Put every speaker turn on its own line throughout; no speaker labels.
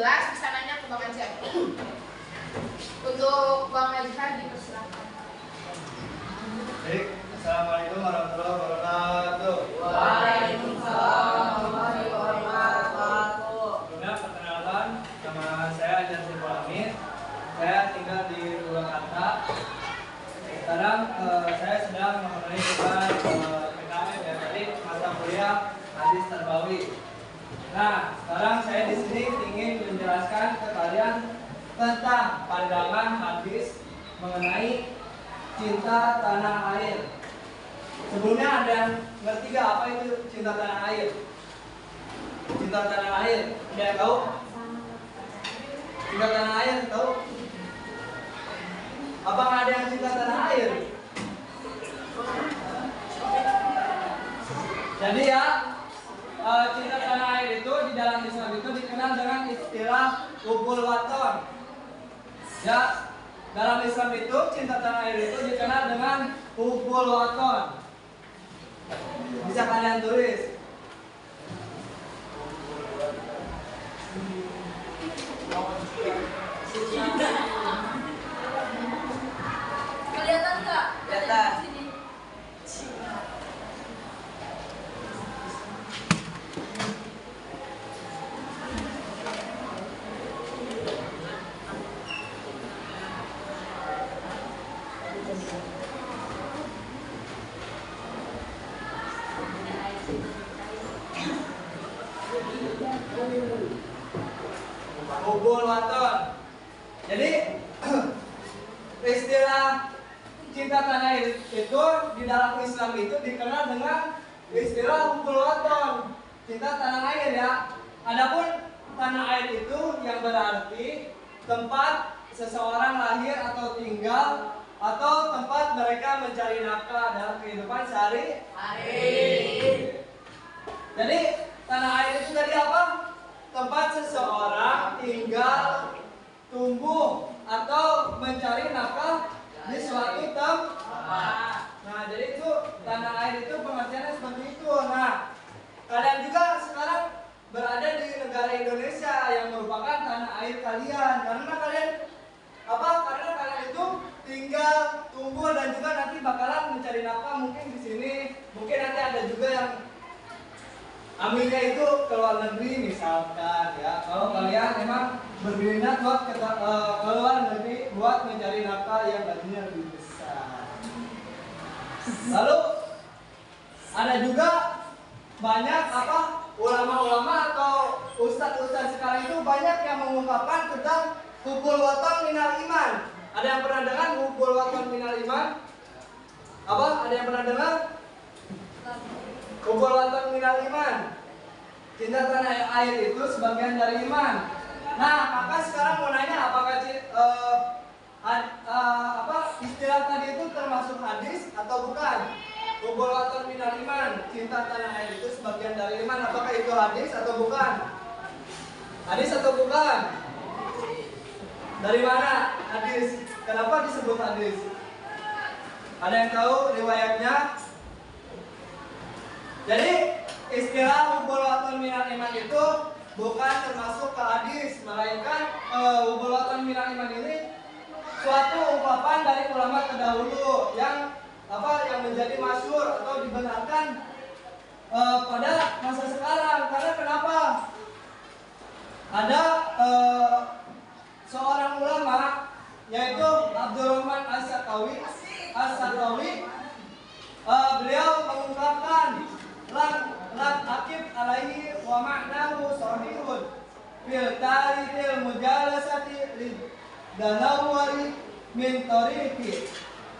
jelas bisa nanya ke Bang Ajay. Untuk Bang Najhar dipersilakan.
Baik, assalamualaikum warahmatullahi wabarakatuh.
Waalaikumsalam warahmatullahi wabarakatuh.
Sebelumnya perkenalan, nama saya Ajar Siful Amin. Saya tinggal di Purwakarta. Sekarang saya sedang memenuhi tugas PKM ya, dari mata kuliah Hadis Tarbawi. Nah, sekarang saya di sini ingin menjelaskan ke kalian tentang pandangan hadis mengenai cinta tanah air. Sebelumnya ada yang ngerti gak apa itu cinta tanah air? Cinta tanah air, ada yang tahu? Cinta tanah air, tahu? Apakah ada yang cinta tanah air? Jadi ya, cinta tanah air itu di dalam Islam itu dikenal dengan istilah hubul waton. Ya, dalam Islam itu cinta tanah air itu dikenal dengan hubul waton. Bisa kalian tulis.
Kelihatan nggak?
Kelihatan.
Sini.
Hubul waton. Jadi istilah cinta tanah air itu di dalam Islam itu dikenal dengan istilah hubul waton, cinta tanah air ya. Adapun tanah air itu yang berarti tempat seseorang lahir atau tinggal atau tempat mereka mencari nafkah dalam kehidupan sehari-hari. Jadi tanah air itu tadi apa? Tempat seseorang tinggal, tumbuh atau mencari nafkah di suatu tempat. Nah, jadi itu tanah air itu pengertiannya seperti itu. Nah, kalian juga sekarang berada di negara Indonesia yang merupakan tanah air kalian. Karena kalian Karena kalian itu tinggal, tumbuh dan juga nanti bakalan mencari nafkah mungkin di sini. Mungkin nanti ada juga yang aminnya itu ke luar negeri misalkan ya. Kalau kalian memang berminat buat ke luar negeri buat mencari nafkah yang gajinya lebih besar. Lalu ada juga banyak ulama-ulama atau ustadz-ustadz sekarang itu banyak yang mengungkapkan tentang hubul waton minal iman. Ada yang pernah dengar hubul waton minal iman? Ada yang pernah dengar? Hubul waton minal iman. Cinta tanah air itu sebagian dari iman. Nah, kakak sekarang mau nanya apakah istilah tadi itu termasuk hadis atau bukan? Hubul waton minal iman, cinta tanah air itu sebagian dari iman. Apakah itu hadis atau bukan? Hadis atau bukan? Dari mana hadis? Kenapa disebut hadis? Ada yang tahu riwayatnya? Jadi istilah hubul waton minal iman itu bukan termasuk ke hadis, melainkan hubul waton minal iman ini suatu ungkapan dari ulama terdahulu yang menjadi masyhur atau dibenarkan pada masa sekarang. Karena kenapa? Ada seorang ulama yaitu Abdurrahman As-Sakawi. Beliau mengungkapkan lan akib alaihi wa ma'nahu sahihun fil tarihil mujalasati lidanawari min tariqi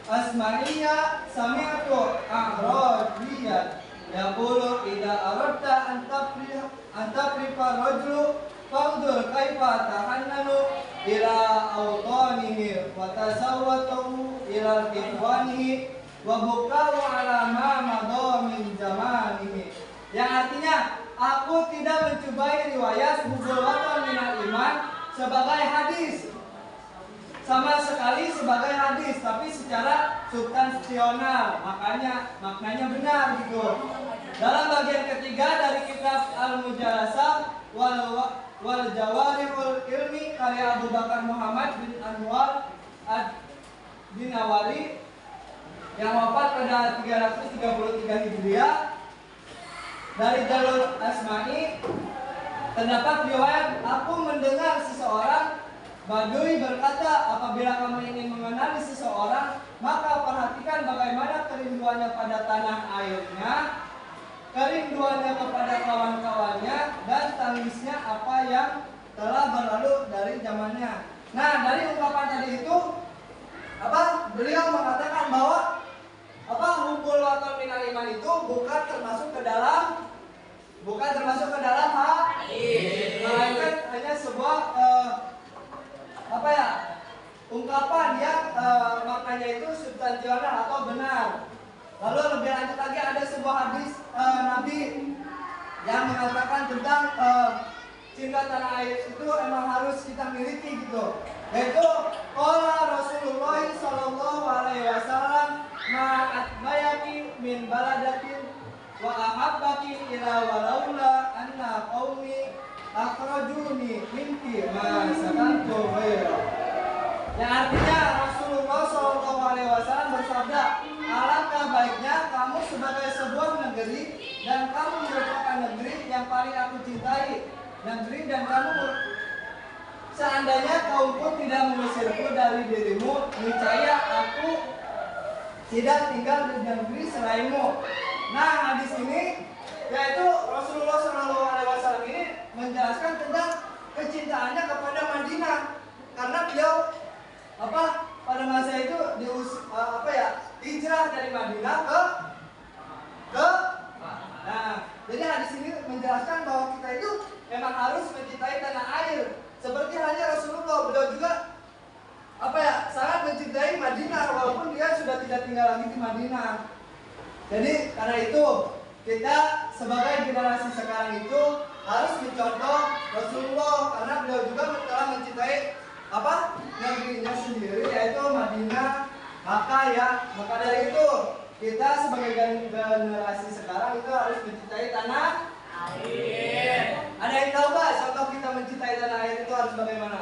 asma'iyya sami'tu a'rabiyyan yaqulu idza aradta an tafriqa rajulu fanzur kaifa tahannanu ila awtanihi wa tasawwatu ila ikhwanihi wa bukaw ala ma madha min zamanihi. Yang artinya, aku tidak mencobai riwayat hubul waton minal iman sebagai hadis, sama sekali sebagai hadis, tapi secara substansional, maknanya benar gitu. Dalam bagian ketiga dari kitab Al-Mujalasah wal Jawarihul Ilmi karya Abu Bakar Muhammad bin Anwar ad-Dinawari yang wafat pada 333 Hijriah. Dari jalur Asma'i terdapat riwayat, aku mendengar seseorang Baduy berkata, apabila kamu ingin mengenali seseorang, maka perhatikan bagaimana kerinduannya pada tanah airnya, kerinduannya kepada kawan-kawannya, dan tangisnya apa yang telah berlalu dari zamannya. Nah, dari ungkapan tadi itu beliau mengatakan bahwa hubbul watan minal iman itu bukan termasuk ke dalam hadis, melainkan hanya sebuah ungkapan yang maknanya itu substansial atau benar. Lalu lebih lanjut lagi ada sebuah hadis Nabi yang mengatakan tentang cinta tanah air itu emang harus kita miliki gitu. Yaitu qala Rasulullah sallallahu alaihi wasallam ma'atbayaki min baladatin wa ahabbaki ila walaula anna qaumi akhrajuni minki ma sakantu ghaira. Yang artinya Rasulullah sallallahu alaihi wasallam bersabda, alangkah baiknya kamu sebagai sebuah negeri dan kamu merupakan negeri yang paling aku cintai, negeri dan kamu seandainya kaumku tidak mengusirku dari dirimu, niscaya aku tidak tinggal di negeri selainmu. Nah, hadis ini yaitu Rasulullah SAW ini menjelaskan tentang kecintaannya kepada Madinah, karena beliau pada masa itu hijrah dari Madinah ke jadi hadis ini menjelaskan bahwa kita itu memang harus mencintai tanah air. Seperti halnya Rasulullah, beliau juga sangat mencintai Madinah walaupun dia sudah tidak tinggal lagi di Madinah. Jadi karena itu kita sebagai generasi sekarang itu harus mencontoh Rasulullah, karena beliau juga telah mencintai negerinya sendiri yaitu Madinah. Maka dari itu kita sebagai generasi sekarang itu harus mencintai tanah air. Ada yang tahu nggak contoh kita mencintai tanah air itu harus bagaimana?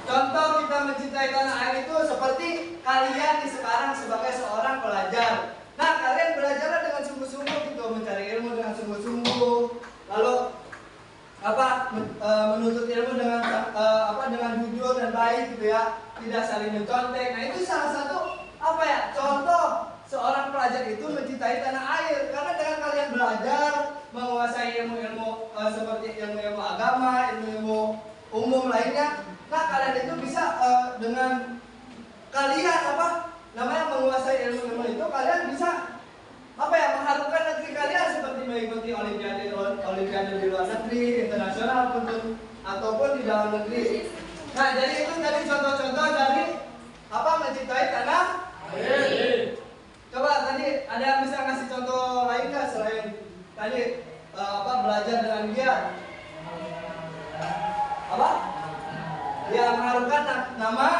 Contoh kita mencintai tanah air itu seperti kalian di sekarang sebagai seorang pelajar. Nah, kalian belajarlah dengan sungguh-sungguh gitu, mencari ilmu dengan sungguh-sungguh. Lalu menuntut ilmu dengan dengan jujur dan baik gitu ya, tidak saling mencontek. Nah, itu salah satu contoh seorang pelajar itu mencintai tanah air, karena dengan kalian belajar menguasai ilmu-ilmu seperti ilmu-ilmu agama, ilmu-ilmu umum lainnya. Nah, kalian itu bisa dengan kalian menguasai ilmu-ilmu itu, kalian bisa mengharumkan negeri kalian seperti mengikuti olimpiade di luar negeri, internasional ataupun di dalam negeri. Nah, jadi itu tadi contoh-contoh dari mencintai tanah air. Coba tadi ada yang bisa kasih contoh lain nggak selain tadi belajar dengan dia? Ya, mengharumkan nama.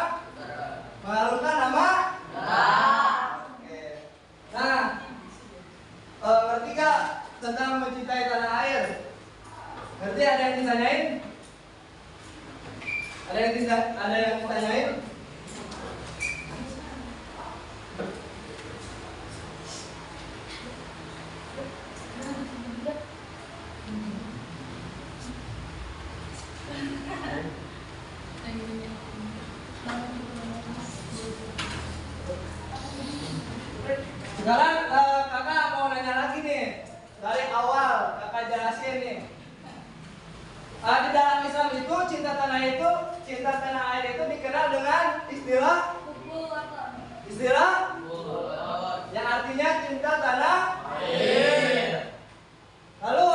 Oke. Nah, ngerti gak tentang mencintai tanah air? Ngerti? Ada yang ditanyain? Ada yang ditanyain? Sekarang kakak mau nanya lagi nih. Dari awal kakak jelasin nih. Di dalam Islam itu cinta tanah air itu dikenal dengan istilah yang artinya cinta tanah air. Lalu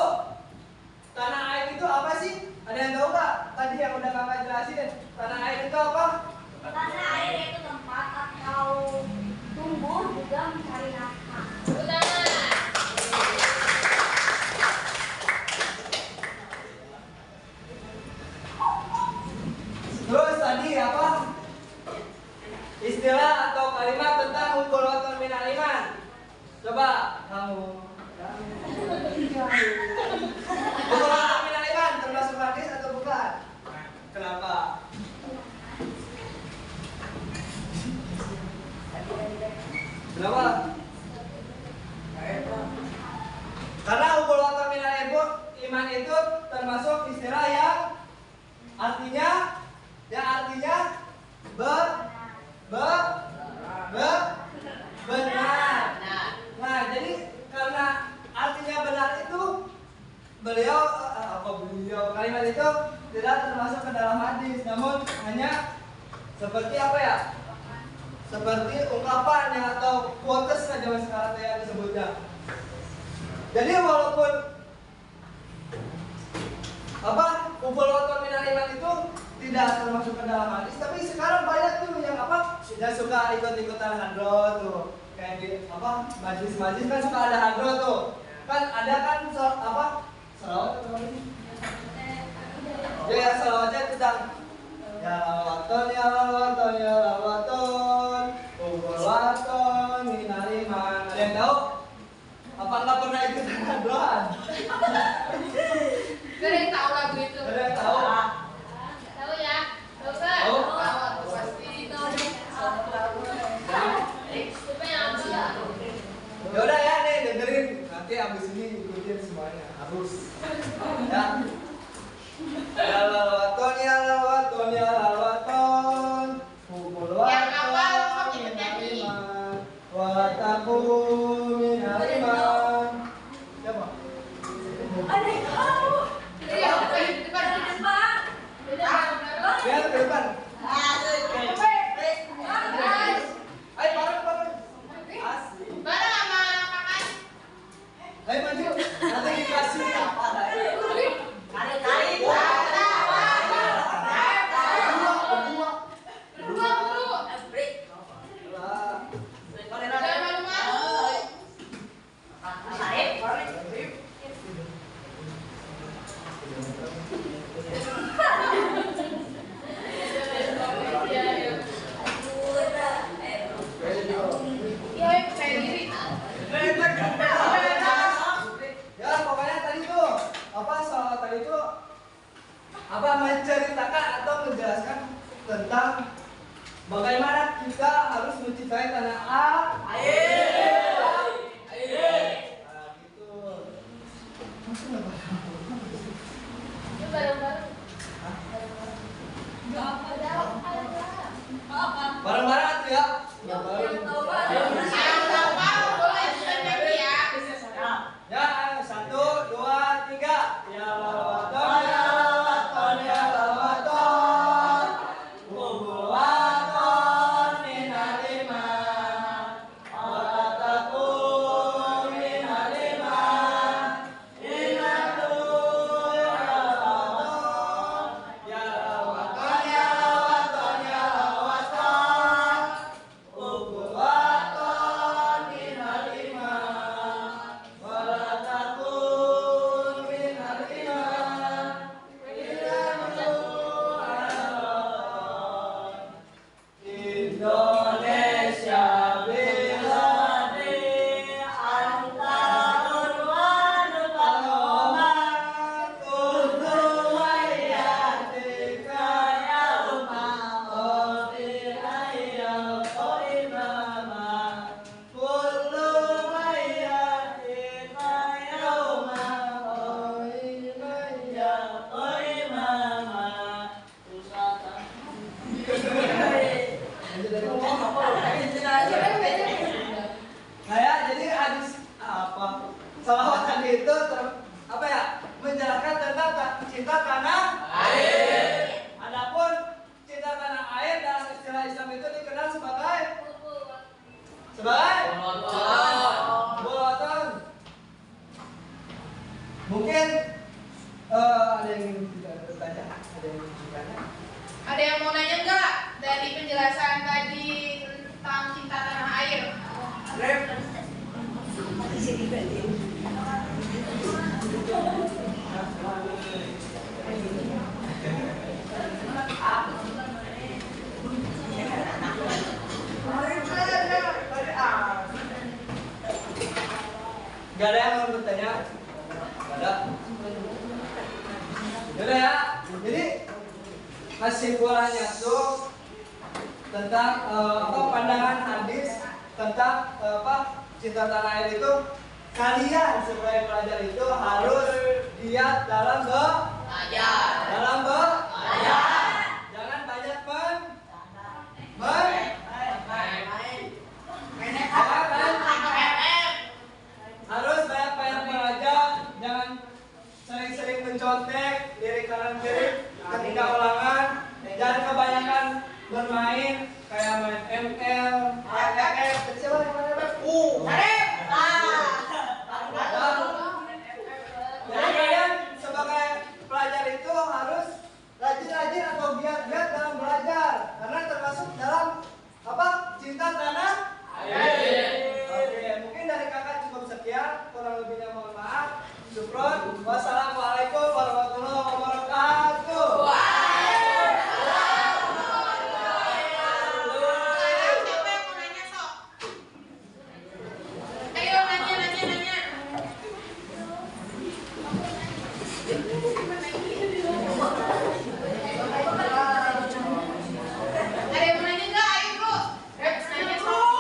tanah air itu apa sih? Ada yang tahu nggak? Tadi yang udah kakak jelasin, tanah air itu apa?
Tanah air itu tempat atau tumbuh juga mencari nafkah.
Terus tadi istilah atau kalimat tentang hubbul watan minal iman. Coba kamu Buku lotok minal iman termasuk hadis atau bukan? Kenapa? Kenapa? Karena hubul waton minal iman itu termasuk istilah yang artinya benar. Nah, jadi karena artinya benar itu beliau kalimat itu tidak termasuk ke dalam hadis, namun hanya seperti apa ya? Seperti ungkapannya atau quotes zaman sekarang yang disebutnya. Jadi walaupun hubul waton minal iman itu tidak termasuk ke dalam hadis, tapi sekarang banyak tuh yang yang suka ikut-ikutan hadroh tuh. Kayak di majlis-majlis kan suka ada hadroh tuh. Kan ada kan salawat atau apa sih? Ya salawatnya tentang ya lawaton hubul waton minal iman. Ada yang tahu? Apa nggak pernah ikutan hadrohan?
Gak ada yang tahu lagu itu.
Ada yang tahu?
Tahu ya? Tahu kan?
Tahu.
Tahu pasti. Siapa yang ambil?
Ya udah ya nih dengerin, nanti abis ini ikutin semuanya harus. Ya. Ya lawaton, hubul
Yang awal
waton
kok ikut nyanyi.
wataku minal iman. Siapa?
Ada yang tahu.
Iya, di depan.
Biar ke depan. Ayo bareng. Asik.
Bareng sama kakak.
Ayo maju. Nanti dikasih apa?
Berdua dulu. Jangan malu-malu. Iya, percaya diri.
Ya pokoknya tadi tuh soal tadi tuh menceritakan atau menjelaskan tentang bagaimana kita harus mencintai tanah air. Nah, gitu.
Itu bareng-bareng.
Bareng-bareng tuh ya.
Yang tahu boleh ikutan nyanyi ya.
Ya, 1, 2, 3. Ya lawaton, hubul waton minal iman, wataku minal iman, innatu ya lawaton, hubul waton minal iman, wataku minal iman, innatu Indonesia biladi antarun wanukaroman kullu hayyatika yauma qadil ayyam qaimama kullu hayyatika yauma qadil ayyam qaimama Nah ya, jadi hadis salawatan itu menjelaskan tentang cinta tanah air. Adapun cinta tanah air dalam istilah Islam itu dikenal sebagai waton. Mungkin ada yang ingin bertanya, ada yang ingin bertanya.
Ada yang mau nanya nggak dari penjelasan tadi tentang cinta tanah air?
Gak ada yang mau bertanya? Gak ada. kesimpulannya tuh tentang apa pandangan hadis tentang apa cinta tanah air itu, kalian sebagai pelajar itu harus giat dalam belajar. Jangan banyak harus banyak belajar, jangan sering-sering mencontek diri kanan kiri ketika ulangan, jangan kebanyakan bermain kayak main ML, FF, siapa yang main FF? Jadi kalian sebagai pelajar itu harus rajin-rajin atau giat-giat dalam belajar, karena termasuk dalam apa? Cinta tanah air. Oke, mungkin dari kakak cukup sekian, kurang lebihnya mohon maaf. Syukron. Wassalamualaikum warahmatullahi wabarakatuh.
Siapa yang mau nanya sok? Ayo nanya. Ada yang mau nanya nggak? Ayo bro. Nanya sok.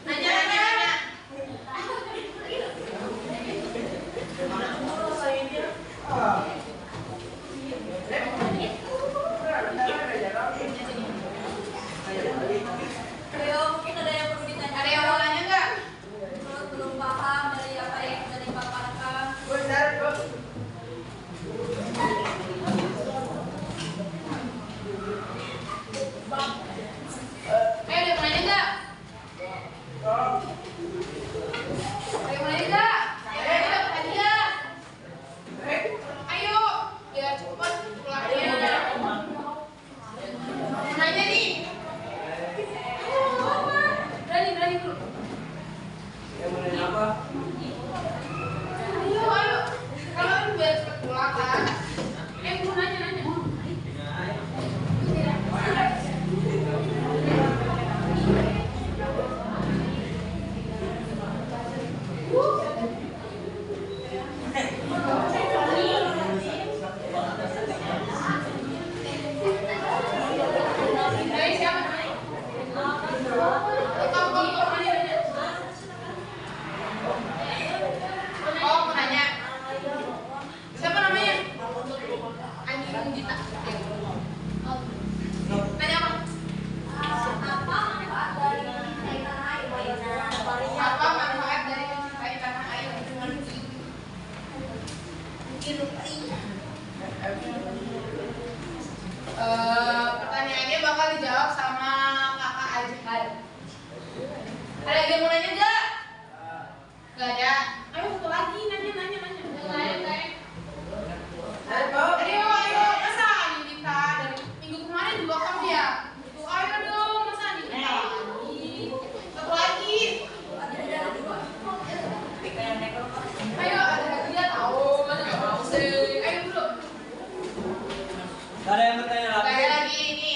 Nanya.
Ayo, mungkin ada yang perlu ditanya.
Ada yang mau nanya nggak?
Belum paham dari apa yang sudah dipaparkan.
Ada yang mau nanya nggak? Ada yang mau nanya nggak? Ayo dapat hadiah. Ayo, biar cepat pulangnya. Nanya nih. Berani dulu.
Yang mau nanya apa?
Ayo. Kalau biar cepat pulang kan. Mau nanya. Dari siapa? Kamu nanya. Oh, mau nanya. Siapa namanya? Anjing Gita. Nanya apa?
Apa manfaat dari mencintai tanah air?
Apa manfaat dari mencintai tanah air? Pertanyaannya bakal dijawab sama kakak Azhar. Ada yang mau nanya nggak? Nggak ada. Ayo satu lagi nanya. Ayo, masa Anindita dari minggu kemarin juga kamu ya? Ayo dong, masa Anindita lagi? Satu lagi. Ayo, ada hadiah tahu, mana nggak mau sih? Ayo bro.
Gak ada yang bertanya
Gak
lagi?
ada lagi ini.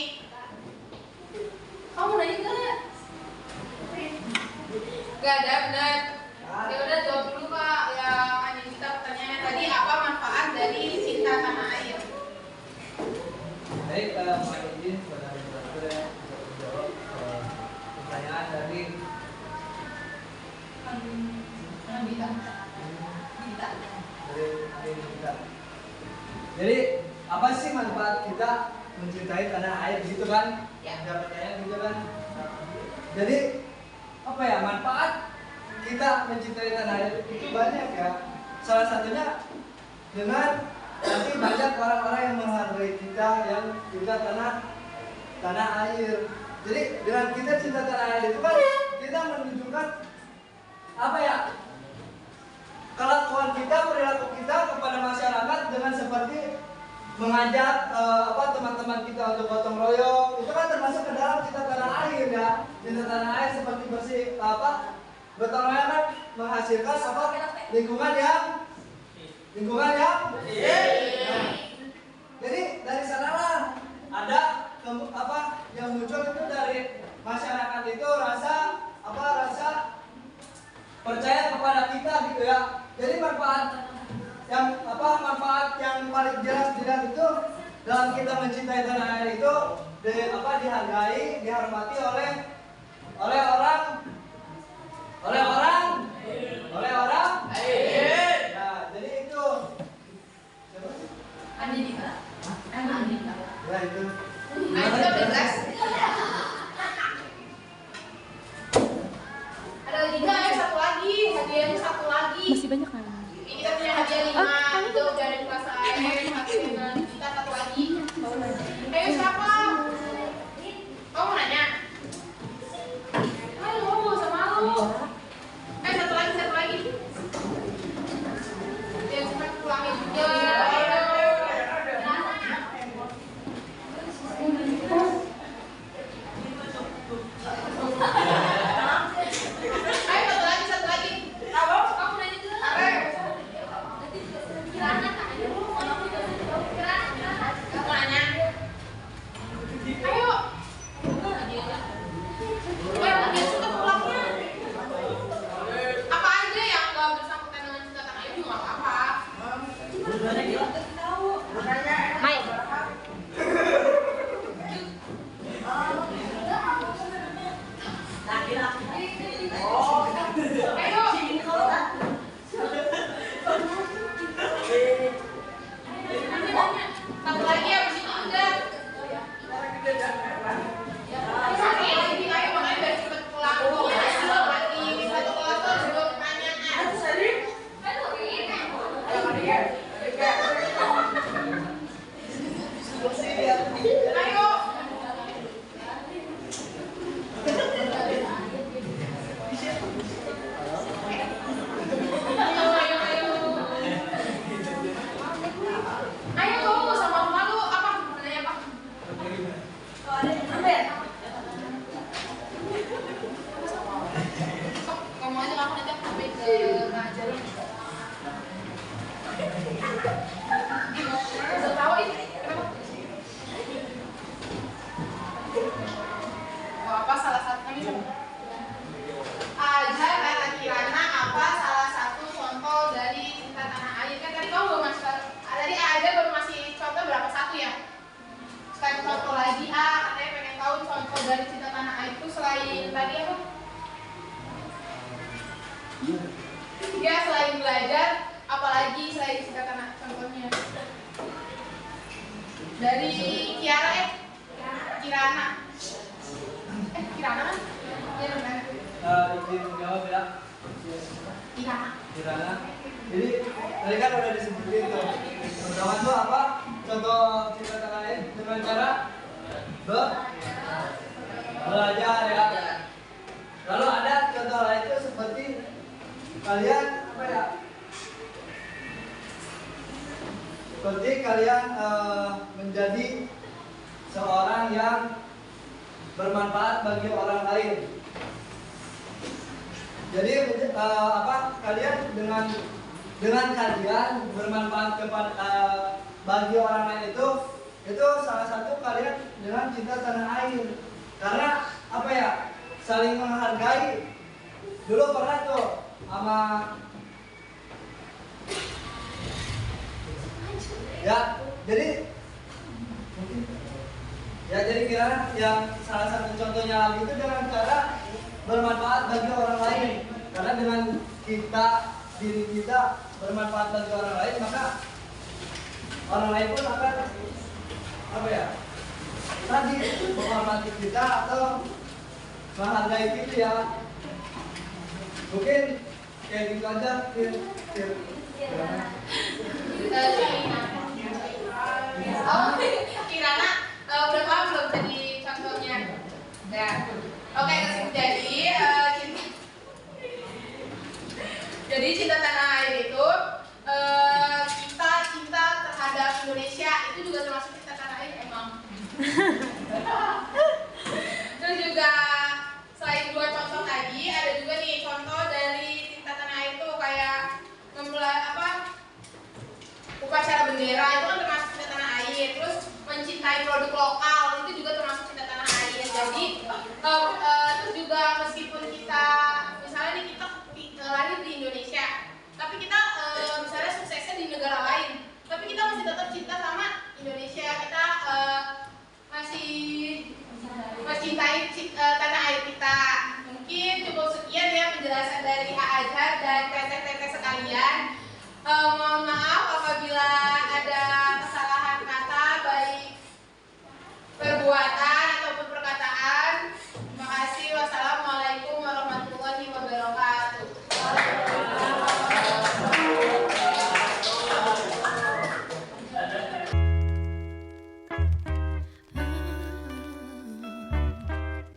Kamu nanya nggak? Gak ada, benar. Ya udah jawab dulu Kak. Yang Anindita pertanyaannya tadi, apa manfaat dari cinta tanah air?
Baik, mohon izin kepada moderator yang bisa menjawab pertanyaan dari
Anindita.
kita. Jadi apa sih manfaat kita mencintai tanah air gitu kan?
Ya.
Ada pertanyaan gitu kan? Jadi apa ya manfaat kita mencintai tanah air itu banyak ya. Salah satunya dengan nanti banyak orang-orang yang menghargai kita, yang cinta tanah air. Jadi dengan kita cinta tanah air itu kan kita menunjukkan apa ya? Kelakuan kita, perilaku kita kepada masyarakat dengan seperti mengajak teman-teman kita untuk gotong royong, itu kan termasuk ke dalam cinta tanah air ya. Cinta tanah air seperti bersih gotong royong kan menghasilkan lingkungan yang nah, jadi dari sanalah ada yang muncul itu dari masyarakat itu rasa percaya kepada kita gitu ya. Jadi manfaat yang paling jelas itu dalam kita mencintai tanah air itu dihargai, dihormati oleh orang. Nah, jadi itu.
Andika.
Ya itu.
Andika bebas. Ada lagi nggak? Ayo satu lagi. Hadiahnya satu lagi.
Masih banyak kan?
Ini kita punya hadiah 5. Itu dari kelas air. Kita satu lagi. Ayo siapa? Kamu mau nanya? Ayo ngomong sama lu. Ayo satu lagi. Yang cepat pulangnya juga. Ayo satu lagi. Kamu nanya dulu. Kamu nanya. Ayo. Dia suka pulangnya. Apa aja yang nggak bersangkutan dengan cinta tanah air juga nggak apa-apa.
Mai.
Ayo. Satu lagi habis itu udah. Satu lagi, ayo makanya biar cepet pulang. Belum lagi satu kelas tuh belum pertanyaan. Ayo. Ayo kamu nggak usah malu-malu. Apa? Nanya apa? Kamu aja aku nanti aku sampai ke ngajarin. Udah tahu ini kenapa? Oh, apa salah satu kami coba? Aja kata Kirana apa salah satu contoh dari cinta tanah air? Kan tadi kamu belum masuk. Tadi aja baru masih contoh berapa satu ya? Sekarang contoh lagi katanya pengen tahu contoh dari cinta tanah air itu selain tadi apa? Ya selain belajar, apalagi selain cinta tanah contohnya? Dari Kirana Kirana kan? Iya benar.
Izin jawab ya. Kirana. Jadi tadi kan udah disebutin tuh. Pertama tuh apa? Contoh cinta tanah air dengan cara belajar ya. Lalu ada contoh lain itu seperti kalian apa ya? Seperti kalian menjadi seorang yang bermanfaat bagi orang lain. Jadi kalian dengan kalian bermanfaat kepada bagi orang lain itu salah satu kalian dengan cinta tanah air. Karena apa ya? Saling menghargai. Dulu pernah tuh sama jadi kira yang salah satu contohnya lagi itu dengan cara bermanfaat bagi orang lain. Karena dengan diri kita bermanfaat bagi orang lain, maka orang lain pun akan tadi menghormati kita atau menghargai kita ya. Mungkin kayak gitu aja.
Oh, Kirana udah paham belum tadi contohnya? Ya. Oke, jadi cinta tanah air itu kita cinta terhadap Indonesia itu juga termasuk cinta tanah air emang. Terus juga selain dua contoh tadi ada juga nih contoh dari cinta tanah air itu kayak upacara bendera itu kan termasuk cinta tanah air. Terus mencintai tanah air kita. Mungkin cukup sekian ya penjelasan dari A Azhar dan Teh